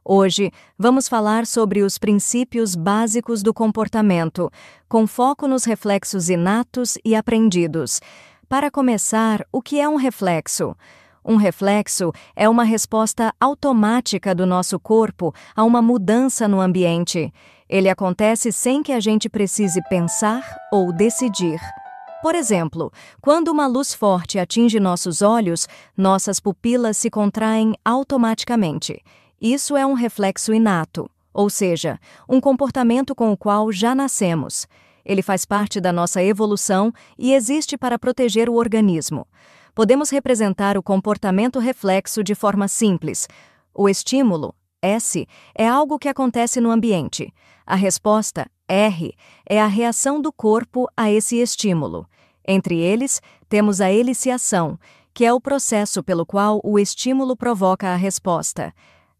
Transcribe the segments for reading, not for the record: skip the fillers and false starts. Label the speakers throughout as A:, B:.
A: Hoje, vamos falar sobre os princípios básicos do comportamento, com foco nos reflexos inatos e aprendidos. Para começar, o que é um reflexo? Um reflexo é uma resposta automática do nosso corpo a uma mudança no ambiente. Ele acontece sem que a gente precise pensar ou decidir. Por exemplo, quando uma luz forte atinge nossos olhos, nossas pupilas se contraem automaticamente. Isso é um reflexo inato, ou seja, um comportamento com o qual já nascemos. Ele faz parte da nossa evolução e existe para proteger o organismo. Podemos representar o comportamento reflexo de forma simples. O estímulo, S, é algo que acontece no ambiente. A resposta, R, é a reação do corpo a esse estímulo. Entre eles, temos a eliciação, que é o processo pelo qual o estímulo provoca a resposta.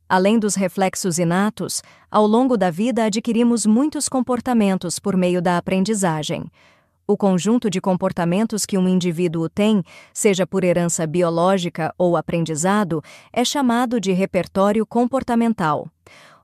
A: Além dos reflexos inatos, ao longo da vida adquirimos muitos comportamentos por meio da aprendizagem. O conjunto de comportamentos que um indivíduo tem, seja por herança biológica ou aprendizado, é chamado de repertório comportamental.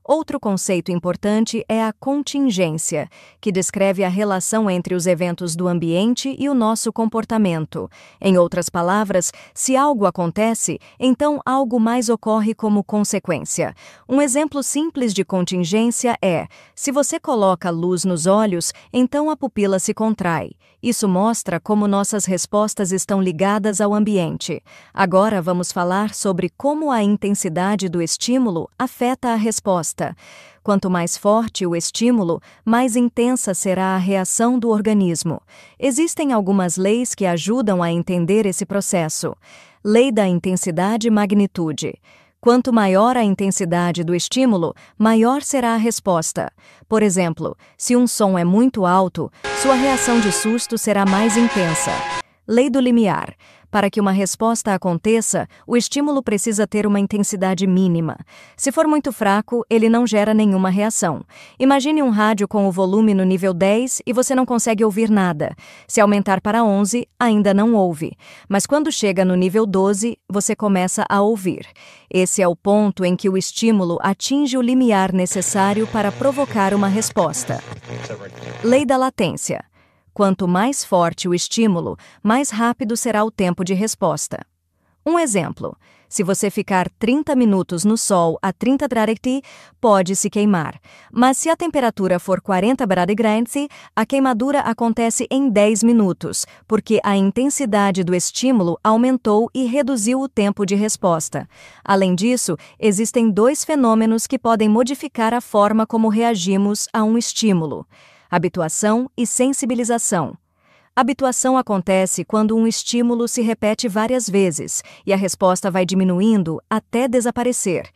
A: Outro conceito importante é a contingência, que descreve a relação entre os eventos do ambiente e o nosso comportamento. Em outras palavras, se algo acontece, então algo mais ocorre como consequência. Um exemplo simples de contingência é: se você coloca luz nos olhos, então a pupila se contrai. Isso mostra como nossas respostas estão ligadas ao ambiente. Agora vamos falar sobre como a intensidade do estímulo afeta a resposta. Quanto mais forte o estímulo, mais intensa será a reação do organismo. Existem algumas leis que ajudam a entender esse processo. Lei da intensidade e magnitude. Quanto maior a intensidade do estímulo, maior será a resposta. Por exemplo, se um som é muito alto, sua reação de susto será mais intensa. Lei do limiar. Para que uma resposta aconteça, o estímulo precisa ter uma intensidade mínima. Se for muito fraco, ele não gera nenhuma reação. Imagine um rádio com o volume no nível 10 e você não consegue ouvir nada. Se aumentar para 11, ainda não ouve. Mas quando chega no nível 12, você começa a ouvir. Esse é o ponto em que o estímulo atinge o limiar necessário para provocar uma resposta. Lei da latência. Quanto mais forte o estímulo, mais rápido será o tempo de resposta. Um exemplo: se você ficar 30 minutos no sol a 30 graus, pode se queimar. Mas se a temperatura for 40 graus, a queimadura acontece em 10 minutos, porque a intensidade do estímulo aumentou e reduziu o tempo de resposta. Além disso, existem dois fenômenos que podem modificar a forma como reagimos a um estímulo: habituação e sensibilização. Habituação acontece quando um estímulo se repete várias vezes e a resposta vai diminuindo até desaparecer.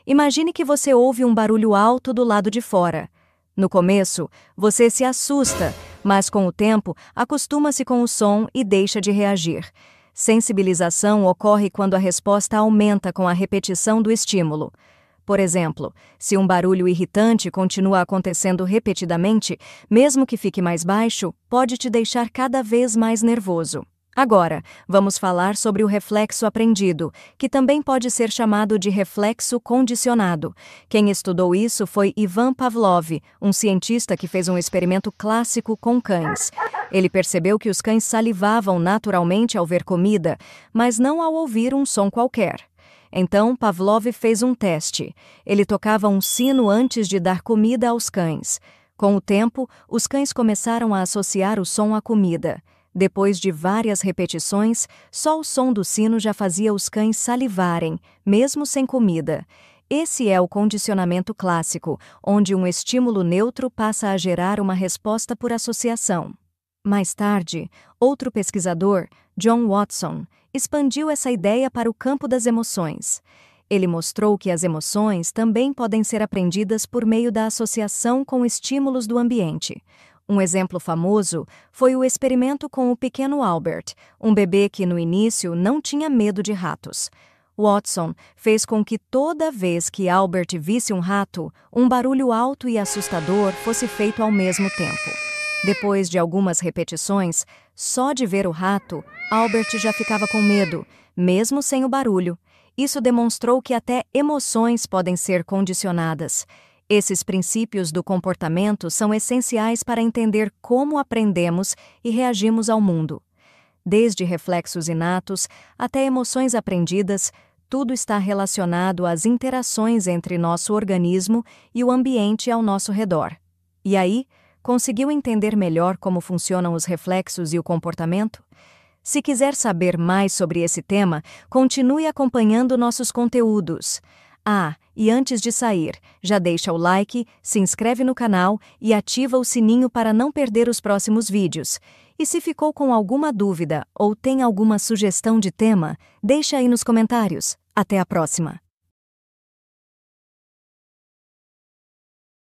A: Imagine que você ouve um barulho alto do lado de fora. No começo, você se assusta, mas com o tempo acostuma-se com o som e deixa de reagir. Sensibilização ocorre quando a resposta aumenta com a repetição do estímulo. Por exemplo, se um barulho irritante continua acontecendo repetidamente, mesmo que fique mais baixo, pode te deixar cada vez mais nervoso. Agora, vamos falar sobre o reflexo aprendido, que também pode ser chamado de reflexo condicionado. Quem estudou isso foi Ivan Pavlov, um cientista que fez um experimento clássico com cães. Ele percebeu que os cães salivavam naturalmente ao ver comida, mas não ao ouvir um som qualquer. Então, Pavlov fez um teste. Ele tocava um sino antes de dar comida aos cães. Com o tempo, os cães começaram a associar o som à comida. Depois de várias repetições, só o som do sino já fazia os cães salivarem, mesmo sem comida. Esse é o condicionamento clássico, onde um estímulo neutro passa a gerar uma resposta por associação. Mais tarde, outro pesquisador, John Watson, expandiu essa ideia para o campo das emoções. Ele mostrou que as emoções também podem ser aprendidas por meio da associação com estímulos do ambiente. Um exemplo famoso foi o experimento com o pequeno Albert, um bebê que no início não tinha medo de ratos. Watson fez com que toda vez que Albert visse um rato, um barulho alto e assustador fosse feito ao mesmo tempo. Depois de algumas repetições, só de ver o rato, Albert já ficava com medo, mesmo sem o barulho. Isso demonstrou que até emoções podem ser condicionadas. Esses princípios do comportamento são essenciais para entender como aprendemos e reagimos ao mundo. Desde reflexos inatos até emoções aprendidas, tudo está relacionado às interações entre nosso organismo e o ambiente ao nosso redor. E aí, conseguiu entender melhor como funcionam os reflexos e o comportamento? Se quiser saber mais sobre esse tema, continue acompanhando nossos conteúdos. E antes de sair, já deixa o like, se inscreve no canal e ativa o sininho para não perder os próximos vídeos. E se ficou com alguma dúvida ou tem alguma sugestão de tema, deixa aí nos comentários. Até a próxima!